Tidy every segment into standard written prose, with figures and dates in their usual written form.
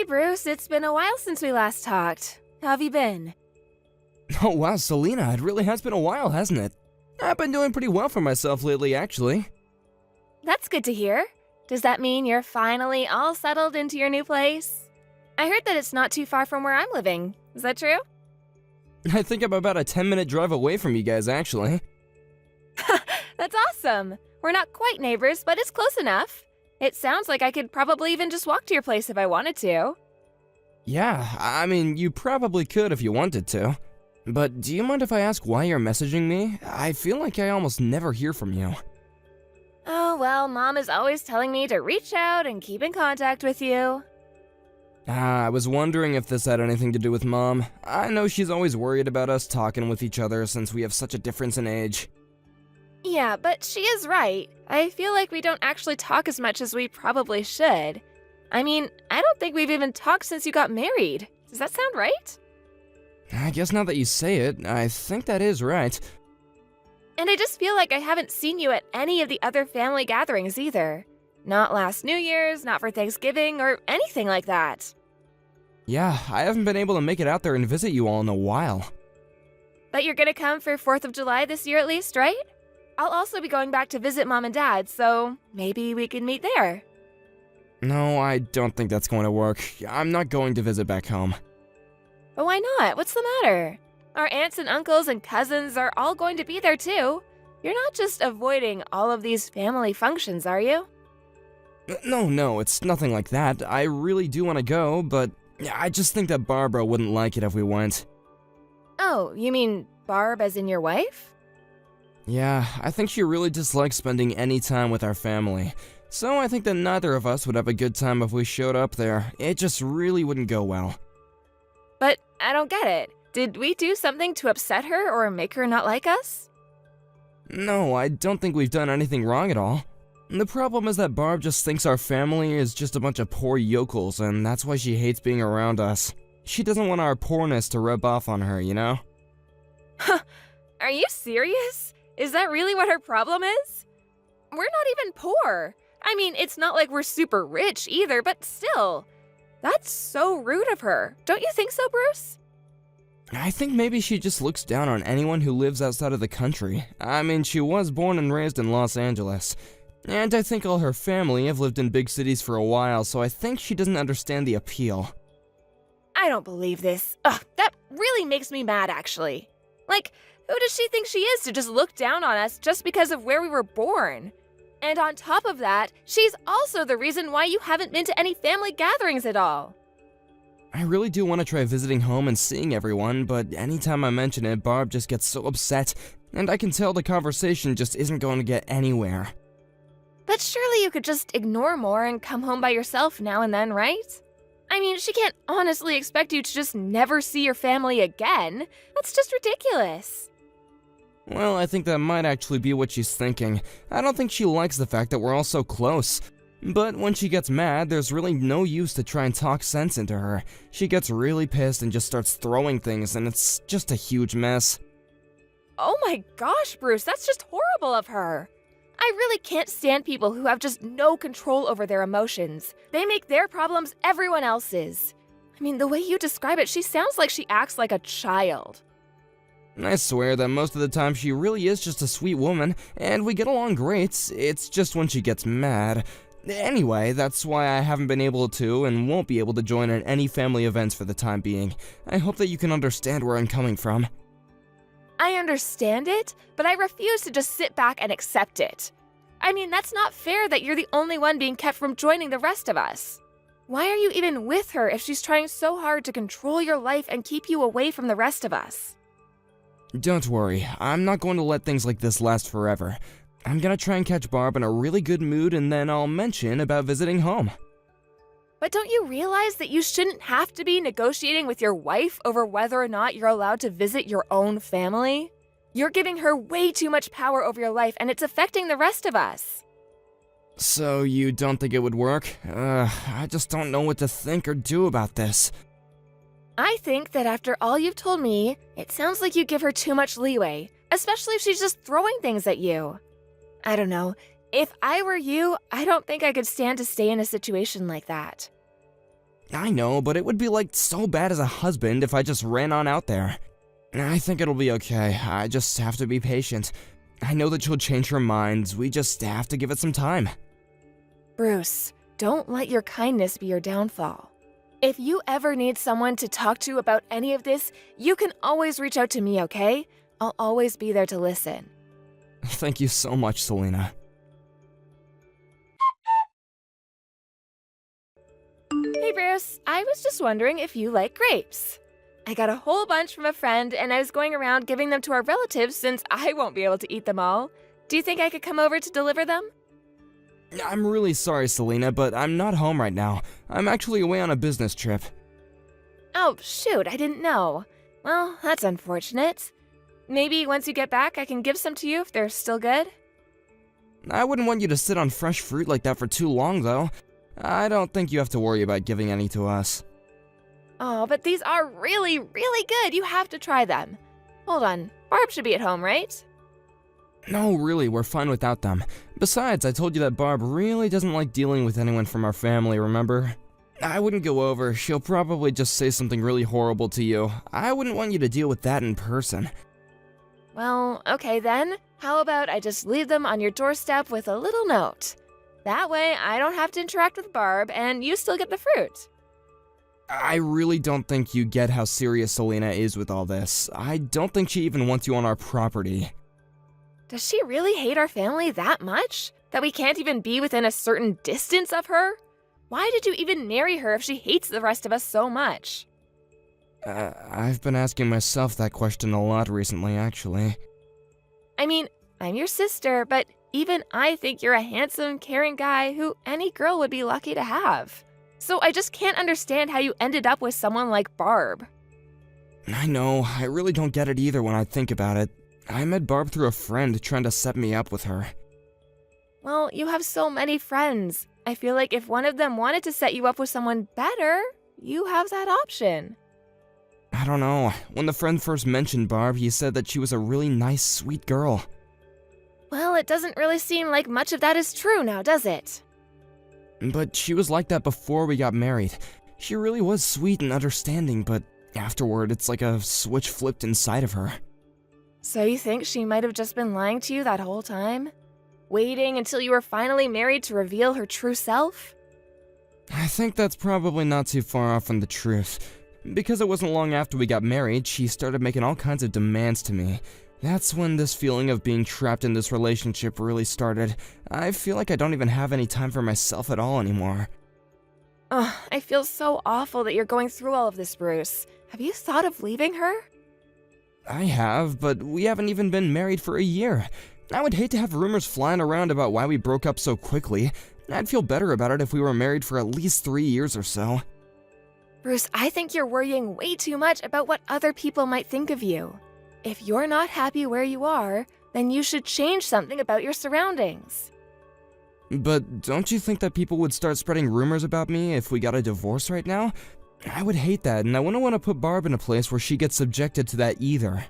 Hey Bruce, it's been a while since we last talked. How have you been? Oh wow, Selena, it really has been a while, hasn't it? I've been doing pretty well for myself lately, actually. That's good to hear. Does that mean you're finally all settled into your new place? I heard that it's not too far from where I'm living. Is that true? I think I'm about a 10-minute drive away from you guys, actually. That's awesome. We're not quite neighbors, but it's close enough. It sounds like I could probably even just walk to your place if I wanted to. Yeah, I mean, you probably could if you wanted to. But do you mind if I ask why you're messaging me? I feel like I almost never hear from you. Oh, well, Mom is always telling me to reach out and keep in contact with you. I was wondering if this had anything to do with Mom. I know she's always worried about us talking with each other since we have such a difference in age. Yeah, but she is right. I feel like we don't actually talk as much as we probably should. I mean, I don't think we've even talked since you got married. Does that sound right? I guess now that you say it, I think that is right. And I just feel like I haven't seen you at any of the other family gatherings either. Not last New Year's, not for Thanksgiving, or anything like that. Yeah, I haven't been able to make it out there and visit you all in a while. But you're gonna come for 4th of July this year at least, right? I'll also be going back to visit Mom and Dad, so maybe we can meet there. No, I don't think that's going to work. I'm not going to visit back home. But why not? What's the matter? Our aunts and uncles and cousins are all going to be there too. You're not just avoiding all of these family functions, are you? No, it's nothing like that. I really do want to go, but I just think that Barbara wouldn't like it if we went. Oh, you mean Barb as in your wife? Yeah, I think she really dislikes spending any time with our family. So I think that neither of us would have a good time if we showed up there. It just really wouldn't go well. But I don't get it. Did we do something to upset her or make her not like us? No, I don't think we've done anything wrong at all. The problem is that Barb just thinks our family is just a bunch of poor yokels, and that's why she hates being around us. She doesn't want our poorness to rub off on her, you know? Are you serious? Is that really what her problem is? We're not even poor. I mean, it's not like we're super rich either, but still. That's so rude of her. Don't you think so, Bruce? I think maybe she just looks down on anyone who lives outside of the country. I mean, she was born and raised in Los Angeles. And I think all her family have lived in big cities for a while, so I think she doesn't understand the appeal. I don't believe this. Ugh, that really makes me mad, actually. Like, who does she think she is to just look down on us just because of where we were born? And on top of that, she's also the reason why you haven't been to any family gatherings at all. I really do want to try visiting home and seeing everyone, but anytime I mention it, Barb just gets so upset, and I can tell the conversation just isn't going to get anywhere. But surely you could just ignore more and come home by yourself now and then, right? I mean, she can't honestly expect you to just never see your family again. That's just ridiculous. Well, I think that might actually be what she's thinking. I don't think she likes the fact that we're all so close. But when she gets mad, there's really no use to try and talk sense into her. She gets really pissed and just starts throwing things, and it's just a huge mess. Oh my gosh, Bruce, that's just horrible of her. I really can't stand people who have just no control over their emotions. They make their problems everyone else's. I mean, the way you describe it, she sounds like she acts like a child. I swear that most of the time she really is just a sweet woman, and we get along great. It's just when she gets mad. Anyway, that's why I haven't been able to and won't be able to join in any family events for the time being. I hope that you can understand where I'm coming from. I understand it, but I refuse to just sit back and accept it. I mean, that's not fair that you're the only one being kept from joining the rest of us. Why are you even with her if she's trying so hard to control your life and keep you away from the rest of us? Don't worry, I'm not going to let things like this last forever. I'm gonna try and catch Barb in a really good mood, and then I'll mention about visiting home. But don't you realize that you shouldn't have to be negotiating with your wife over whether or not you're allowed to visit your own family? You're giving her way too much power over your life, and it's affecting the rest of us. So you don't think it would work? I just don't know what to think or do about this. I think that after all you've told me, it sounds like you give her too much leeway, especially if she's just throwing things at you. I don't know. If I were you, I don't think I could stand to stay in a situation like that. I know, but it would be like so bad as a husband if I just ran on out there. I think it'll be okay. I just have to be patient. I know that she'll change her mind. We just have to give it some time. Bruce, don't let your kindness be your downfall. If you ever need someone to talk to about any of this, you can always reach out to me, okay? I'll always be there to listen. Thank you so much, Selena. Hey Bruce, I was just wondering if you like grapes. I got a whole bunch from a friend and I was going around giving them to our relatives since I won't be able to eat them all. Do you think I could come over to deliver them? I'm really sorry, Selena, but I'm not home right now. I'm actually away on a business trip. Oh, shoot, I didn't know. Well, that's unfortunate. Maybe once you get back, I can give some to you if they're still good? I wouldn't want you to sit on fresh fruit like that for too long, though. I don't think you have to worry about giving any to us. Oh, but these are really, really good. You have to try them. Hold on, Barb should be at home, right? No, really, we're fine without them. Besides, I told you that Barb really doesn't like dealing with anyone from our family, remember? I wouldn't go over. She'll probably just say something really horrible to you. I wouldn't want you to deal with that in person. Well, okay then. How about I just leave them on your doorstep with a little note? That way, I don't have to interact with Barb, and you still get the fruit. I really don't think you get how serious Selena is with all this. I don't think she even wants you on our property. Does she really hate our family that much? That we can't even be within a certain distance of her? Why did you even marry her if she hates the rest of us so much? I've been asking myself that question a lot recently, actually. I mean, I'm your sister, but even I think you're a handsome, caring guy who any girl would be lucky to have. So I just can't understand how you ended up with someone like Barb. I know, I really don't get it either when I think about it. I met Barb through a friend trying to set me up with her. Well, you have so many friends. I feel like if one of them wanted to set you up with someone better, you have that option. I don't know. When the friend first mentioned Barb, he said that she was a really nice, sweet girl. Well, it doesn't really seem like much of that is true now, does it? But she was like that before we got married. She really was sweet and understanding, but afterward, it's like a switch flipped inside of her. So you think she might have just been lying to you that whole time? Waiting until you were finally married to reveal her true self? I think that's probably not too far off from the truth. Because it wasn't long after we got married, she started making all kinds of demands to me. That's when this feeling of being trapped in this relationship really started. I feel like I don't even have any time for myself at all anymore. Ugh, I feel so awful that you're going through all of this, Bruce. Have you thought of leaving her? I have, but we haven't even been married for a year. I would hate to have rumors flying around about why we broke up so quickly. I'd feel better about it if we were married for at least 3 years or so. Bruce, I think you're worrying way too much about what other people might think of you. If you're not happy where you are, then you should change something about your surroundings. But don't you think that people would start spreading rumors about me if we got a divorce right now? I would hate that, and I wouldn't want to put Barb in a place where she gets subjected to that either.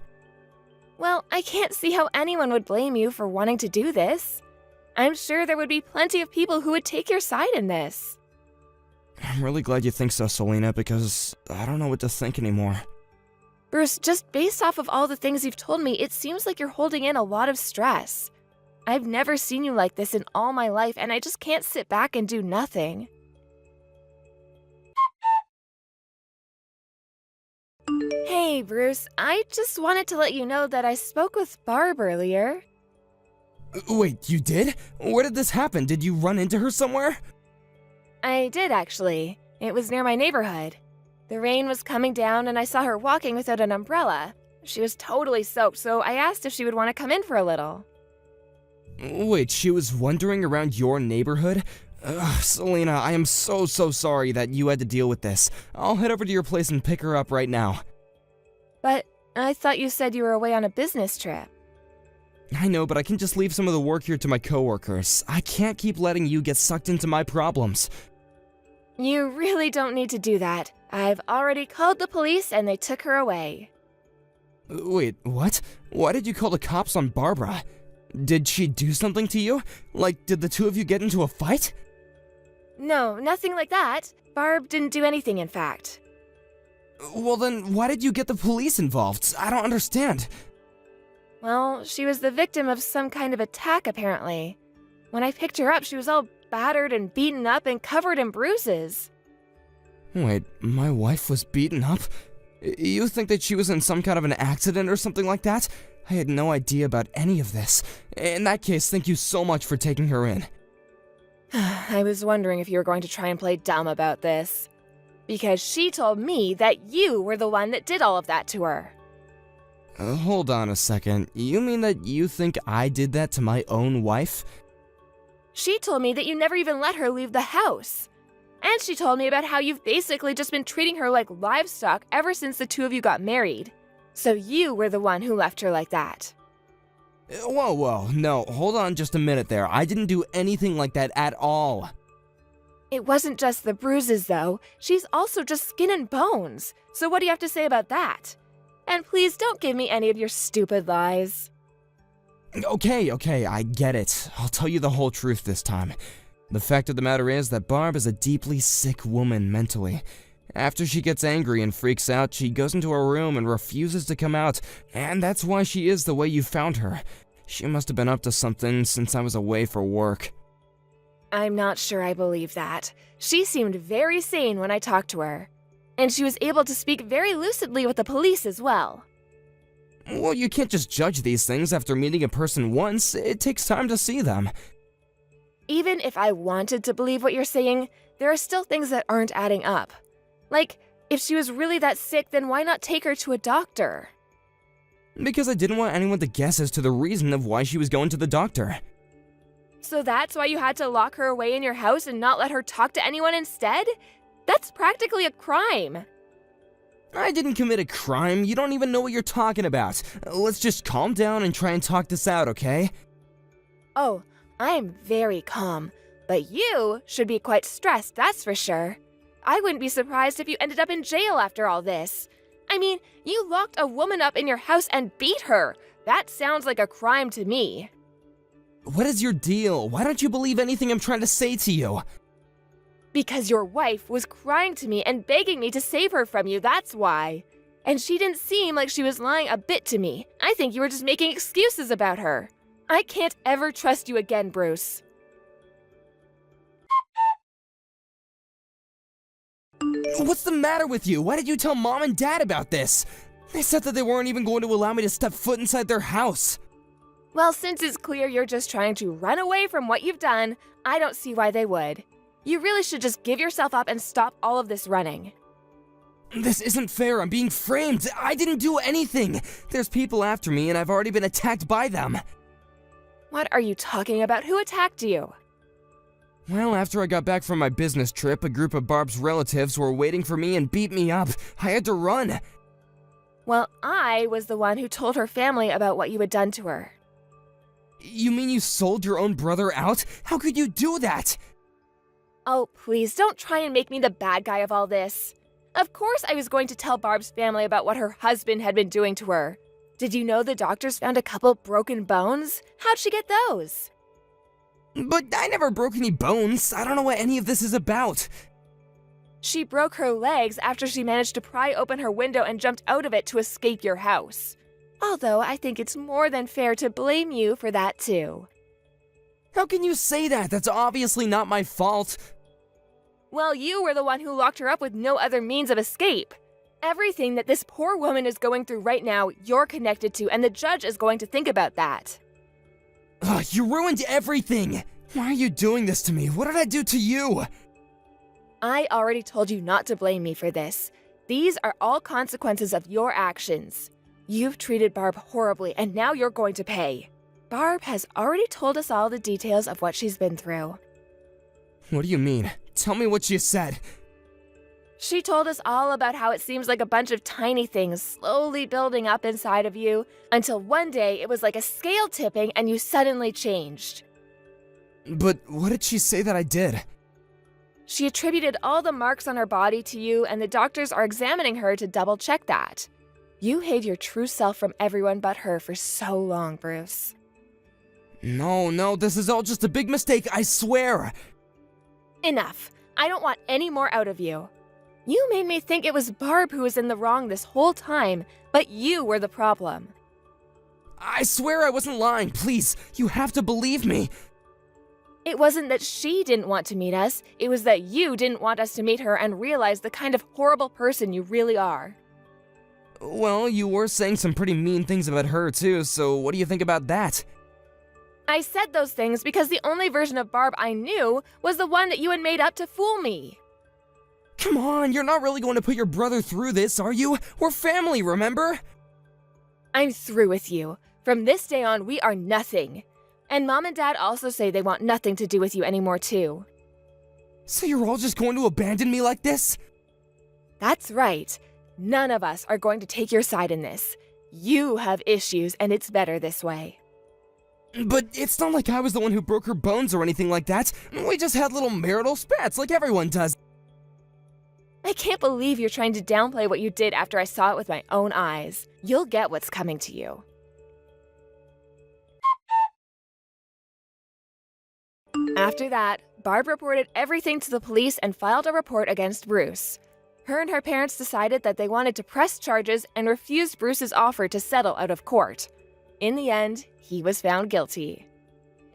Well, I can't see how anyone would blame you for wanting to do this. I'm sure there would be plenty of people who would take your side in this. I'm really glad you think so, Selena, because I don't know what to think anymore. Bruce, just based off of all the things you've told me, it seems like you're holding in a lot of stress. I've never seen you like this in all my life, and I just can't sit back and do nothing. Hey, Bruce, I just wanted to let you know that I spoke with Barb earlier. Wait, you did? Where did this happen? Did you run into her somewhere? I did, actually. It was near my neighborhood. The rain was coming down and I saw her walking without an umbrella. She was totally soaked, so I asked if she would want to come in for a little. Wait, she was wandering around your neighborhood? Ugh, Selena, I am so sorry that you had to deal with this. I'll head over to your place and pick her up right now. But I thought you said you were away on a business trip. I know, but I can just leave some of the work here to my coworkers. I can't keep letting you get sucked into my problems. You really don't need to do that. I've already called the police and they took her away. Wait, what? Why did you call the cops on Barbara? Did she do something to you? Like, did the two of you get into a fight? No, nothing like that. Barb didn't do anything, in fact. Well then, why did you get the police involved? I don't understand. Well, she was the victim of some kind of attack, apparently. When I picked her up, she was all battered and beaten up and covered in bruises. Wait, my wife was beaten up? You think that she was in some kind of an accident or something like that? I had no idea about any of this. In that case, thank you so much for taking her in. I was wondering if you were going to try and play dumb about this. Because she told me that you were the one that did all of that to her. Hold on a second. You mean that you think I did that to my own wife? She told me that you never even let her leave the house. And she told me about how you've basically just been treating her like livestock ever since the two of you got married. So you were the one who left her like that. Whoa, no, hold on just a minute there. I didn't do anything like that at all. It wasn't just the bruises, though. She's also just skin and bones. So what do you have to say about that? And please don't give me any of your stupid lies. Okay, I get it. I'll tell you the whole truth this time. The fact of the matter is that Barb is a deeply sick woman mentally. After she gets angry and freaks out, she goes into her room and refuses to come out, and that's why she is the way you found her. She must have been up to something since I was away for work. I'm not sure I believe that. She seemed very sane when I talked to her. And she was able to speak very lucidly with the police as well. Well, you can't just judge these things after meeting a person once. It takes time to see them. Even if I wanted to believe what you're saying, there are still things that aren't adding up. Like, if she was really that sick, then why not take her to a doctor? Because I didn't want anyone to guess as to the reason of why she was going to the doctor. So that's why you had to lock her away in your house and not let her talk to anyone instead? That's practically a crime. I didn't commit a crime. You don't even know what you're talking about. Let's just calm down and try and talk this out, okay? Oh, I'm very calm. But you should be quite stressed, that's for sure. I wouldn't be surprised if you ended up in jail after all this. I mean, you locked a woman up in your house and beat her. That sounds like a crime to me. What is your deal? Why don't you believe anything I'm trying to say to you? Because your wife was crying to me and begging me to save her from you, that's why. And she didn't seem like she was lying a bit to me. I think you were just making excuses about her. I can't ever trust you again, Bruce. What's the matter with you? Why did you tell Mom and Dad about this? They said that they weren't even going to allow me to step foot inside their house. Well, since it's clear you're just trying to run away from what you've done, I don't see why they would. You really should just give yourself up and stop all of this running. This isn't fair. I'm being framed. I didn't do anything. There's people after me and I've already been attacked by them. What are you talking about? Who attacked you? Well, after I got back from my business trip, a group of Barb's relatives were waiting for me and beat me up. I had to run. Well, I was the one who told her family about what you had done to her. You mean you sold your own brother out? How could you do that? Oh, please, don't try and make me the bad guy of all this. Of course I was going to tell Barb's family about what her husband had been doing to her. Did you know the doctors found a couple broken bones? How'd she get those? But I never broke any bones. I don't know what any of this is about. She broke her legs after she managed to pry open her window and jumped out of it to escape your house. Although I think it's more than fair to blame you for that too. How can you say that? That's obviously not my fault. Well, you were the one who locked her up with no other means of escape. Everything that this poor woman is going through right now, you're connected to, and the judge is going to think about that. Ugh, you ruined everything! Why are you doing this to me? What did I do to you? I already told you not to blame me for this. These are all consequences of your actions. You've treated Barb horribly, and now you're going to pay. Barb has already told us all the details of what she's been through. What do you mean? Tell me what she said. She told us all about how it seems like a bunch of tiny things slowly building up inside of you until one day it was like a scale tipping and you suddenly changed. But what did she say that I did? She attributed all the marks on her body to you, and the doctors are examining her to double check that. You hid your true self from everyone but her for so long, Bruce. No, this is all just a big mistake, I swear. Enough. I don't want any more out of you. You made me think it was Barb who was in the wrong this whole time, but you were the problem. I swear I wasn't lying. Please, you have to believe me. It wasn't that she didn't want to meet us, it was that you didn't want us to meet her and realize the kind of horrible person you really are. Well, you were saying some pretty mean things about her too, so what do you think about that? I said those things because the only version of Barb I knew was the one that you had made up to fool me. Come on, you're not really going to put your brother through this, are you? We're family, remember? I'm through with you. From this day on, we are nothing. And Mom and Dad also say they want nothing to do with you anymore too. So you're all just going to abandon me like this? That's right. None of us are going to take your side in this. You have issues, and it's better this way. But it's not like I was the one who broke her bones or anything like that. We just had little marital spats like everyone does. I can't believe you're trying to downplay what you did after I saw it with my own eyes. You'll get what's coming to you. After that, Barb reported everything to the police and filed a report against Bruce. Her and her parents decided that they wanted to press charges and refused Bruce's offer to settle out of court. In the end, he was found guilty.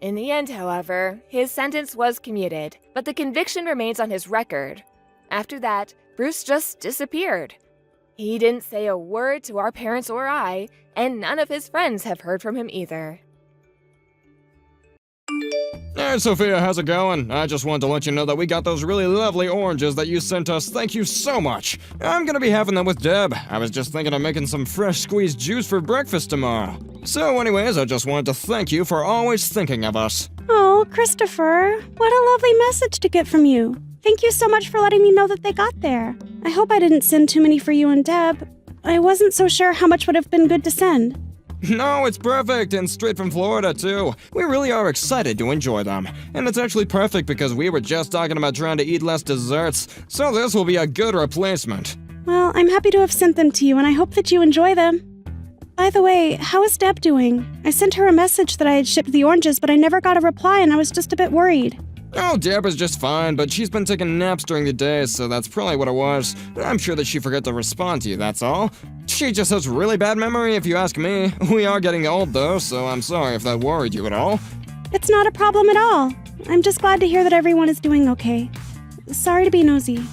In the end, however, his sentence was commuted, but the conviction remains on his record. After that, Bruce just disappeared. He didn't say a word to our parents or I, and none of his friends have heard from him either. Hey Sophia, how's it going? I just wanted to let you know that we got those really lovely oranges that you sent us. Thank you so much. I'm gonna be having them with Deb. I was just thinking of making some fresh squeezed juice for breakfast tomorrow. So anyways, I just wanted to thank you for always thinking of us. Oh, Christopher, what a lovely message to get from you. Thank you so much for letting me know that they got there. I hope I didn't send too many for you and Deb. I wasn't so sure how much would have been good to send. No, it's perfect, and straight from Florida, too. We really are excited to enjoy them. And it's actually perfect because we were just talking about trying to eat less desserts, so this will be a good replacement. Well, I'm happy to have sent them to you, and I hope that you enjoy them. By the way, how is Deb doing? I sent her a message that I had shipped the oranges, but I never got a reply, and I was just a bit worried. Oh, Deb is just fine, but she's been taking naps during the day, so that's probably what it was. I'm sure that she forgot to respond to you, that's all. She just has really bad memory, if you ask me. We are getting old, though, so I'm sorry if that worried you at all. It's not a problem at all. I'm just glad to hear that everyone is doing okay. Sorry to be nosy.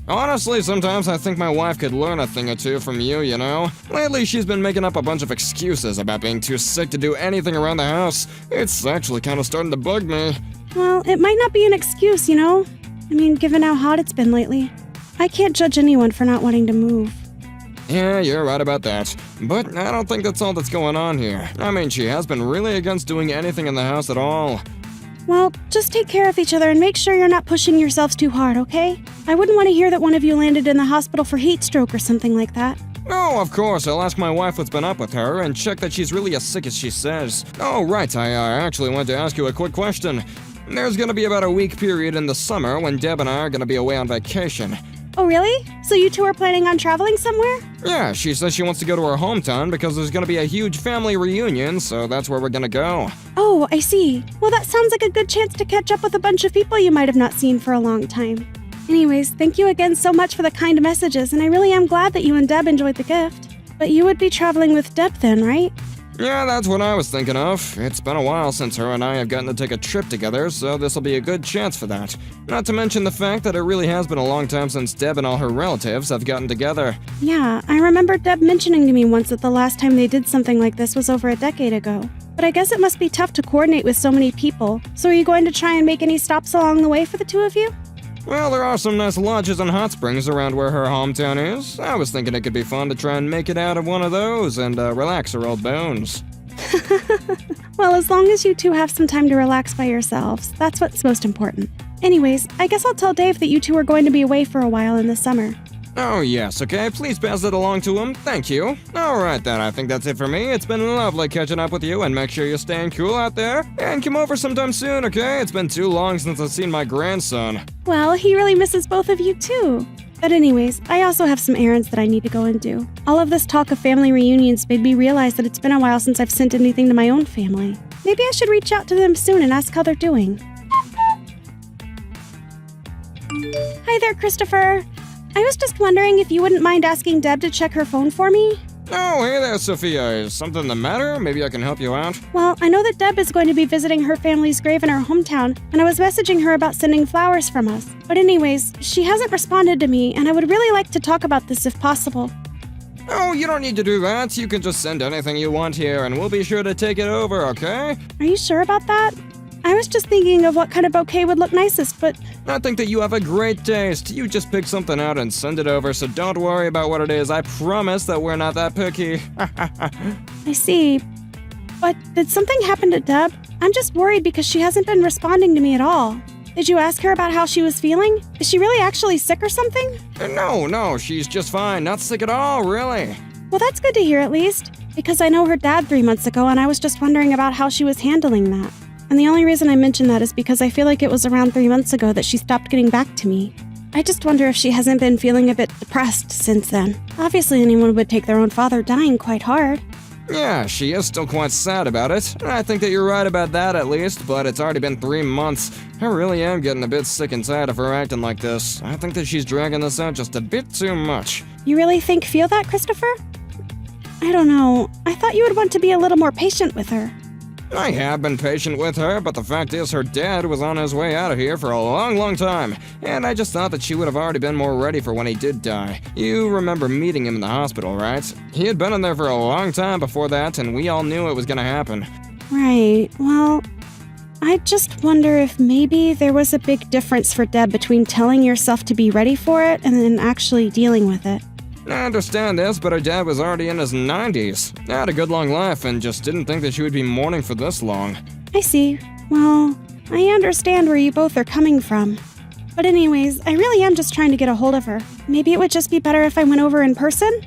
Honestly, sometimes I think my wife could learn a thing or two from you, you know? Lately, she's been making up a bunch of excuses about being too sick to do anything around the house. It's actually kind of starting to bug me. Well, it might not be an excuse, you know? I mean, given how hot it's been lately. I can't judge anyone for not wanting to move. Yeah, you're right about that. But I don't think that's all that's going on here. I mean, she has been really against doing anything in the house at all. Well, just take care of each other and make sure you're not pushing yourselves too hard, okay? I wouldn't want to hear that one of you landed in the hospital for heat stroke or something like that. Oh, of course, I'll ask my wife what's been up with her and check that she's really as sick as she says. Oh, right, I actually wanted to ask you a quick question. There's gonna be about a week period in the summer when Deb and I are gonna be away on vacation. Oh, really? So you two are planning on traveling somewhere? Yeah, she says she wants to go to her hometown because there's gonna be a huge family reunion, so that's where we're gonna go. Oh, I see. Well, that sounds like a good chance to catch up with a bunch of people you might have not seen for a long time. Anyways, thank you again so much for the kind messages, and I really am glad that you and Deb enjoyed the gift. But you would be traveling with Deb then, right? Yeah, that's what I was thinking of. It's been a while since her and I have gotten to take a trip together, so this'll be a good chance for that. Not to mention the fact that it really has been a long time since Deb and all her relatives have gotten together. Yeah, I remember Deb mentioning to me once that the last time they did something like this was over a decade ago. But I guess it must be tough to coordinate with so many people. So are you going to try and make any stops along the way for the two of you? Well, there are some nice lodges and hot springs around where her hometown is. I was thinking it could be fun to try and make it out of one of those and relax her old bones. Well, as long as you two have some time to relax by yourselves, that's what's most important. Anyways, I guess I'll tell Dave that you two are going to be away for a while in the summer. Oh yes, okay, please pass it along to him. Thank you. Alright then, I think that's it for me. It's been lovely catching up with you, and make sure you're staying cool out there. And come over sometime soon, okay? It's been too long since I've seen my grandson. Well, he really misses both of you too. But anyways, I also have some errands that I need to go and do. All of this talk of family reunions made me realize that it's been a while since I've sent anything to my own family. Maybe I should reach out to them soon and ask how they're doing. Hi there, Christopher. I was just wondering if you wouldn't mind asking Deb to check her phone for me? Oh, hey there, Sophia. Is something the matter? Maybe I can help you out? Well, I know that Deb is going to be visiting her family's grave in her hometown, and I was messaging her about sending flowers from us. But anyways, she hasn't responded to me, and I would really like to talk about this if possible. Oh, you don't need to do that. You can just send anything you want here, and we'll be sure to take it over, okay? Are you sure about that? I was just thinking of what kind of bouquet would look nicest, but I think that you have a great taste. You just pick something out and send it over, so don't worry about what it is. I promise that we're not that picky. I see. But did something happen to Deb? I'm just worried because she hasn't been responding to me at all. Did you ask her about how she was feeling? Is she really actually sick or something? No, she's just fine. Not sick at all, really. Well, that's good to hear at least, because I know her dad 3 months ago and I was just wondering about how she was handling that. And the only reason I mention that is because I feel like it was around 3 months ago that she stopped getting back to me. I just wonder if she hasn't been feeling a bit depressed since then. Obviously, anyone would take their own father dying quite hard. Yeah, she is still quite sad about it. I think that you're right about that at least, but it's already been 3 months. I really am getting a bit sick and tired of her acting like this. I think that she's dragging this out just a bit too much. You really feel that, Christopher? I don't know. I thought you would want to be a little more patient with her. I have been patient with her, but the fact is her dad was on his way out of here for a long time, and I just thought that she would have already been more ready for when he did die. You remember meeting him in the hospital, right? He had been in there for a long time before that, and we all knew it was gonna happen. Right. Well, I just wonder if maybe there was a big difference for Deb between telling yourself to be ready for it and then actually dealing with it. I understand this, but her dad was already in his 90s. Had a good long life and just didn't think that she would be mourning for this long. I see. Well, I understand where you both are coming from. But anyways, I really am just trying to get a hold of her. Maybe it would just be better if I went over in person?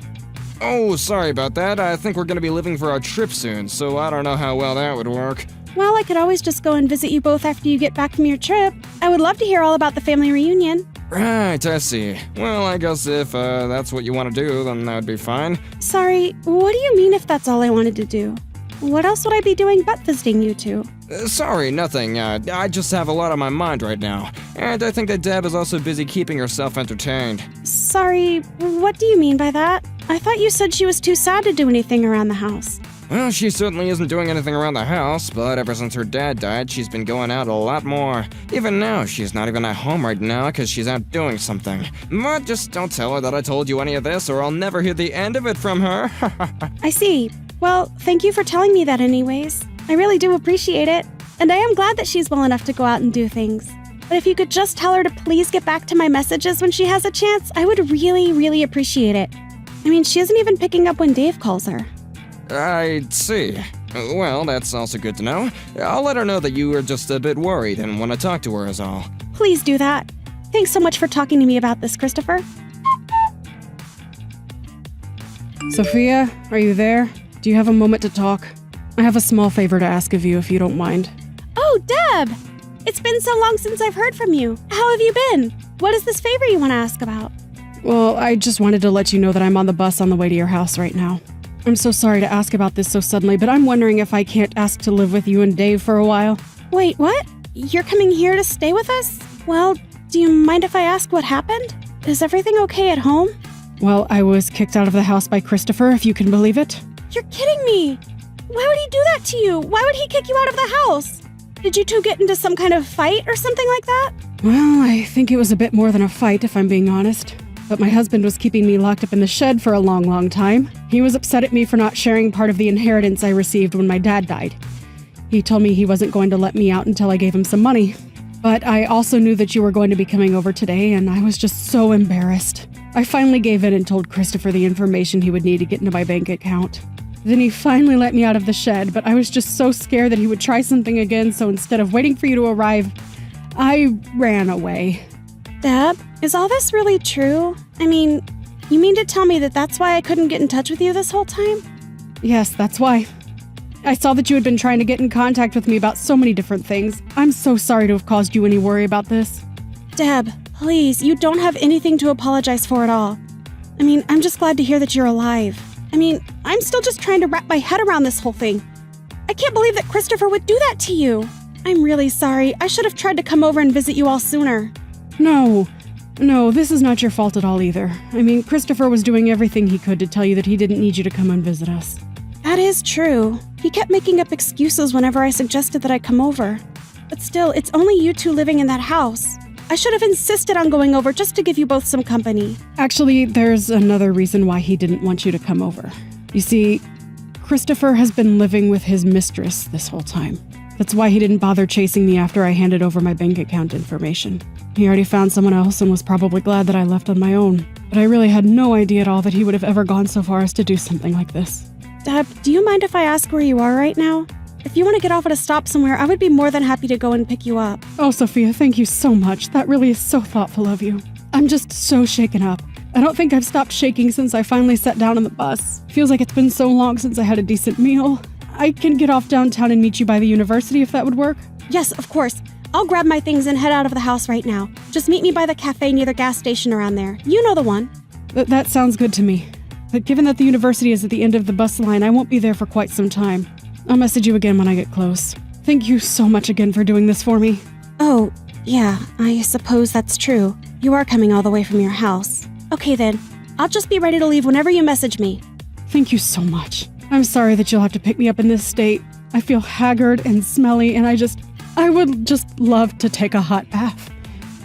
Oh, sorry about that. I think we're gonna be leaving for our trip soon, so I don't know how well that would work. Well, I could always just go and visit you both after you get back from your trip. I would love to hear all about the family reunion. Right, I see. Well, I guess if that's what you want to do, then that would be fine. Sorry, what do you mean if that's all I wanted to do? What else would I be doing but visiting you two? Sorry, nothing. I just have a lot on my mind right now. And I think that Deb is also busy keeping herself entertained. Sorry, what do you mean by that? I thought you said she was too sad to do anything around the house. Well, she certainly isn't doing anything around the house, but ever since her dad died, she's been going out a lot more. Even now, she's not even at home right now because she's out doing something. But just don't tell her that I told you any of this or I'll never hear the end of it from her. I see. Well, thank you for telling me that anyways. I really do appreciate it. And I am glad that she's well enough to go out and do things. But if you could just tell her to please get back to my messages when she has a chance, I would really appreciate it. I mean, she isn't even picking up when Dave calls her. I see. Well, that's also good to know. I'll let her know that you were just a bit worried and want to talk to her is all. Please do that. Thanks so much for talking to me about this, Christopher. Sophia, are you there? Do you have a moment to talk? I have a small favor to ask of you if you don't mind. Oh, Deb! It's been so long since I've heard from you. How have you been? What is this favor you want to ask about? Well, I just wanted to let you know that I'm on the bus on the way to your house right now. I'm so sorry to ask about this so suddenly, but I'm wondering if I can't ask to live with you and Dave for a while. Wait, what? You're coming here to stay with us? Well, do you mind if I ask what happened? Is everything okay at home? Well, I was kicked out of the house by Christopher, if you can believe it. You're kidding me! Why would he do that to you? Why would he kick you out of the house? Did you two get into some kind of fight or something like that? Well, I think it was a bit more than a fight, if I'm being honest. But my husband was keeping me locked up in the shed for a long time. He was upset at me for not sharing part of the inheritance I received when my dad died. He told me he wasn't going to let me out until I gave him some money. But I also knew that you were going to be coming over today, and I was just so embarrassed. I finally gave in and told Christopher the information he would need to get into my bank account. Then he finally let me out of the shed, but I was just so scared that he would try something again, so instead of waiting for you to arrive, I ran away. Deb, is all this really true? I mean, you mean to tell me that that's why I couldn't get in touch with you this whole time? Yes, that's why. I saw that you had been trying to get in contact with me about so many different things. I'm so sorry to have caused you any worry about this. Deb, please, you don't have anything to apologize for at all. I mean, I'm just glad to hear that you're alive. I mean, I'm still just trying to wrap my head around this whole thing. I can't believe that Christopher would do that to you. I'm really sorry. I should have tried to come over and visit you all sooner. No, No, this is not your fault at all either. I mean, Christopher was doing everything he could to tell you that he didn't need you to come and visit us. That is true. He kept making up excuses whenever I suggested that I come over. But still, it's only you two living in that house. I should have insisted on going over just to give you both some company. Actually, there's another reason why he didn't want you to come over. You see, Christopher has been living with his mistress this whole time. That's why he didn't bother chasing me after I handed over my bank account information. He already found someone else and was probably glad that I left on my own. But I really had no idea at all that he would have ever gone so far as to do something like this. Deb, do you mind if I ask where you are right now? If you want to get off at a stop somewhere, I would be more than happy to go and pick you up. Oh, Sophia, thank you so much. That really is so thoughtful of you. I'm just so shaken up. I don't think I've stopped shaking since I finally sat down on the bus. Feels like it's been so long since I had a decent meal. I can get off downtown and meet you by the university if that would work. Yes, of course. I'll grab my things and head out of the house right now. Just meet me by the cafe near the gas station around there. You know the one. That sounds good to me. But given that the university is at the end of the bus line, I won't be there for quite some time. I'll message you again when I get close. Thank you so much again for doing this for me. Oh, yeah, I suppose that's true. You are coming all the way from your house. Okay then, I'll just be ready to leave whenever you message me. Thank you so much. I'm sorry that you'll have to pick me up in this state. I feel haggard and smelly, and I would just love to take a hot bath.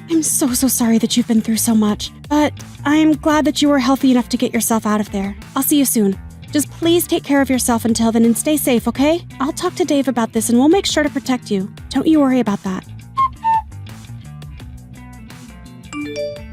I'm so sorry that you've been through so much, but I'm glad that you were healthy enough to get yourself out of there. I'll see you soon. Just please take care of yourself until then and stay safe, okay? I'll talk to Dave about this and we'll make sure to protect you. Don't you worry about that.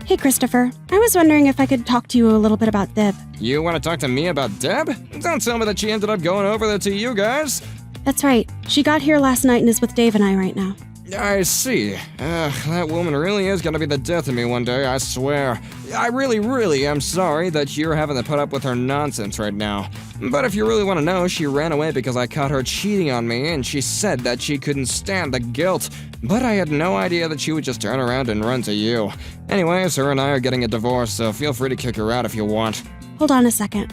Hey, Christopher. I was wondering if I could talk to you a little bit about Deb. You want to talk to me about Deb? Don't tell me that she ended up going over there to you guys. That's right. She got here last night and is with Dave and I right now. I see. That woman really is gonna be the death of me one day, I swear. I really am sorry that you're having to put up with her nonsense right now. But if you really want to know, she ran away because I caught her cheating on me, and she said that she couldn't stand the guilt. But I had no idea that she would just turn around and run to you. Anyways, her and I are getting a divorce, so feel free to kick her out if you want. Hold on a second.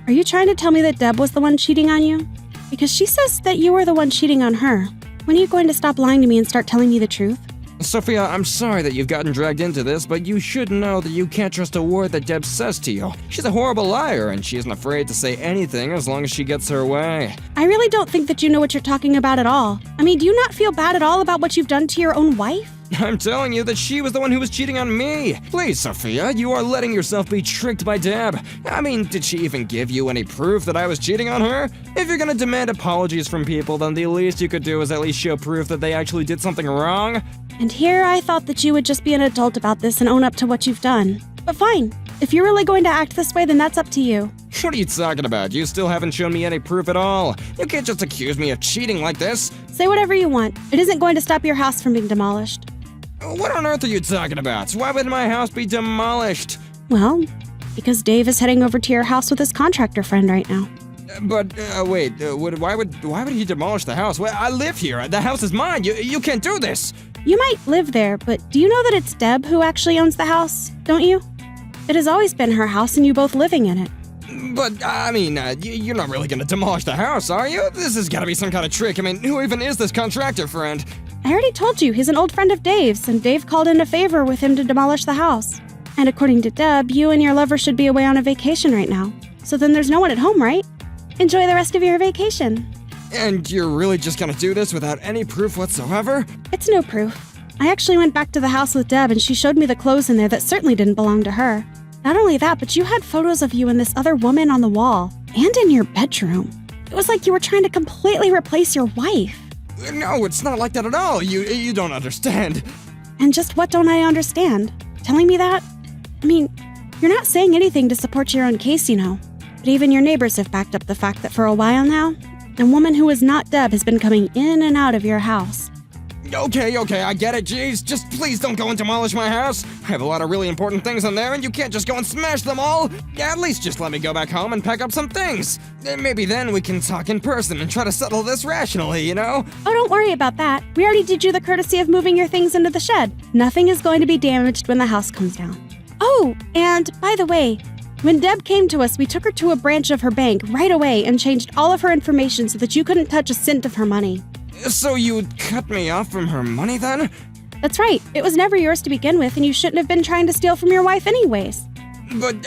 Are you trying to tell me that Deb was the one cheating on you? Because she says that you were the one cheating on her. When are you going to stop lying to me and start telling me the truth? Sophia, I'm sorry that you've gotten dragged into this, but you should know that you can't trust a word that Deb says to you. She's a horrible liar, and she isn't afraid to say anything as long as she gets her way. I really don't think that you know what you're talking about at all. I mean, do you not feel bad at all about what you've done to your own wife? I'm telling you that she was the one who was cheating on me. Please, Sophia, you are letting yourself be tricked by Deb. I mean, did she even give you any proof that I was cheating on her? If you're gonna demand apologies from people, then the least you could do is at least show proof that they actually did something wrong. And here I thought that you would just be an adult about this and own up to what you've done. But fine, if you're really going to act this way, then that's up to you. What are you talking about? You still haven't shown me any proof at all. You can't just accuse me of cheating like this. Say whatever you want. It isn't going to stop your house from being demolished. What on earth are you talking about? Why would my house be demolished? Well, because Dave is heading over to your house with his contractor friend right now. But wait, why would he demolish the house? Well, I live here. The house is mine. You can't do this. You might live there, but do you know that it's Deb who actually owns the house? Don't you? It has always been her house and you both living in it. But, I mean, you're not really gonna demolish the house, are you? This has gotta be some kind of trick. I mean, who even is this contractor friend? I already told you, he's an old friend of Dave's, and Dave called in a favor with him to demolish the house. And according to Deb, you and your lover should be away on a vacation right now. So then there's no one at home, right? Enjoy the rest of your vacation. And you're really just gonna do this without any proof whatsoever? It's no proof. I actually went back to the house with Deb and she showed me the clothes in there that certainly didn't belong to her. Not only that, but you had photos of you and this other woman on the wall, and in your bedroom. It was like you were trying to completely replace your wife. No, it's not like that at all. You don't understand. And just what don't I understand? Telling me that? I mean, you're not saying anything to support your own case, you know. But even your neighbors have backed up the fact that for a while now, a woman who is not Deb has been coming in and out of your house. Okay, I get it, jeez. Just please don't go and demolish my house. I have a lot of really important things in there, and you can't just go and smash them all. At least just let me go back home and pack up some things. Maybe then we can talk in person and try to settle this rationally, you know? Oh, don't worry about that. We already did you the courtesy of moving your things into the shed. Nothing is going to be damaged when the house comes down. Oh, and by the way, when Deb came to us, we took her to a branch of her bank right away and changed all of her information so that you couldn't touch a cent of her money. So you'd cut me off from her money then? That's right. It was never yours to begin with, and you shouldn't have been trying to steal from your wife anyways. But,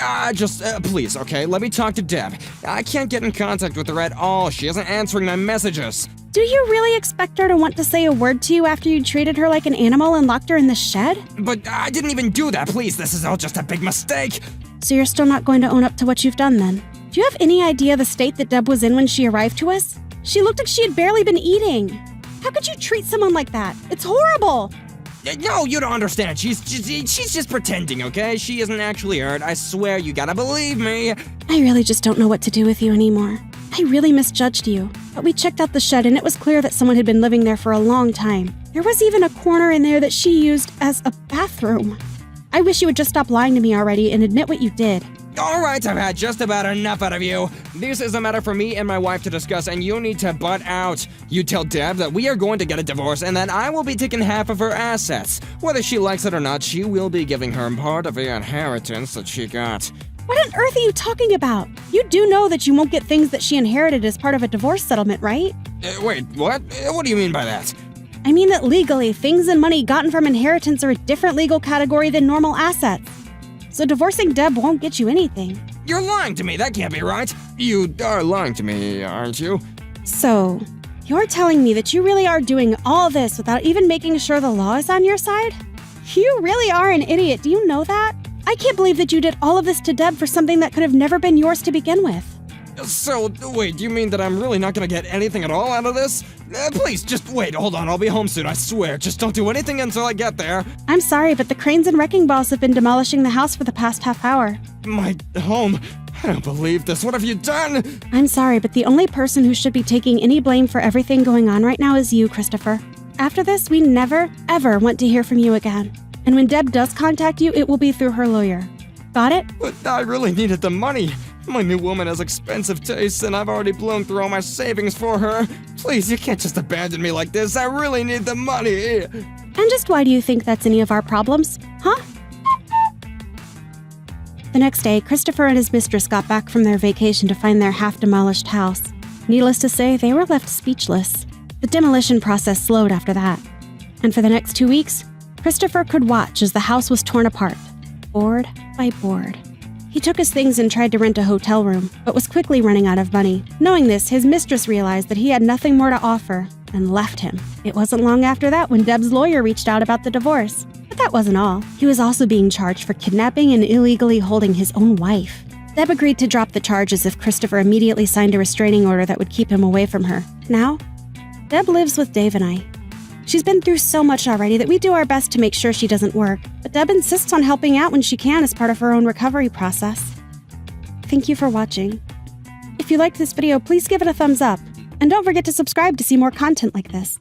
please, okay? Let me talk to Deb. I can't get in contact with her at all. She isn't answering my messages. Do you really expect her to want to say a word to you after you treated her like an animal and locked her in the shed? But I didn't even do that. Please, this is all just a big mistake. So you're still not going to own up to what you've done then? Do you have any idea the state that Deb was in when she arrived to us? She looked like she had barely been eating. How could you treat someone like that? It's horrible! No, you don't understand. She's just pretending, okay? She isn't actually hurt. I swear, you gotta believe me. I really just don't know what to do with you anymore. I really misjudged you. But we checked out the shed and it was clear that someone had been living there for a long time. There was even a corner in there that she used as a bathroom. I wish you would just stop lying to me already and admit what you did. All right, I've had just about enough out of you. This is a matter for me and my wife to discuss, and you need to butt out. You tell Deb that we are going to get a divorce and that I will be taking half of her assets. Whether she likes it or not, she will be giving her part of the inheritance that she got. What on earth are you talking about? You do know that you won't get things that she inherited as part of a divorce settlement, right? Wait, what? What do you mean by that? I mean that legally, things and money gotten from inheritance are a different legal category than normal assets. So divorcing Deb won't get you anything. You're lying to me. That can't be right. You are lying to me, aren't you? So, you're telling me that you really are doing all this without even making sure the law is on your side? You really are an idiot. Do you know that? I can't believe that you did all of this to Deb for something that could have never been yours to begin with. So, wait, do you mean that I'm really not gonna get anything at all out of this? Please, just wait, hold on, I'll be home soon, I swear. Just don't do anything until I get there. I'm sorry, but the cranes and wrecking balls have been demolishing the house for the past half hour. My home? I don't believe this. What have you done? I'm sorry, but the only person who should be taking any blame for everything going on right now is you, Christopher. After this, we never, ever want to hear from you again. And when Deb does contact you, it will be through her lawyer. Got it? But I really needed the money. My new woman has expensive tastes, and I've already blown through all my savings for her. Please, you can't just abandon me like this. I really need the money. And just why do you think that's any of our problems, huh? The next day, Christopher and his mistress got back from their vacation to find their half-demolished house. Needless to say, they were left speechless. The demolition process slowed after that. And for the next 2 weeks, Christopher could watch as the house was torn apart, board by board. He took his things and tried to rent a hotel room, but was quickly running out of money. Knowing this, his mistress realized that he had nothing more to offer and left him. It wasn't long after that when Deb's lawyer reached out about the divorce. But that wasn't all. He was also being charged for kidnapping and illegally holding his own wife. Deb agreed to drop the charges if Christopher immediately signed a restraining order that would keep him away from her. Now, Deb lives with Dave and I. She's been through so much already that we do our best to make sure she doesn't work, but Deb insists on helping out when she can as part of her own recovery process. Thank you for watching. If you liked this video, please give it a thumbs up, and don't forget to subscribe to see more content like this.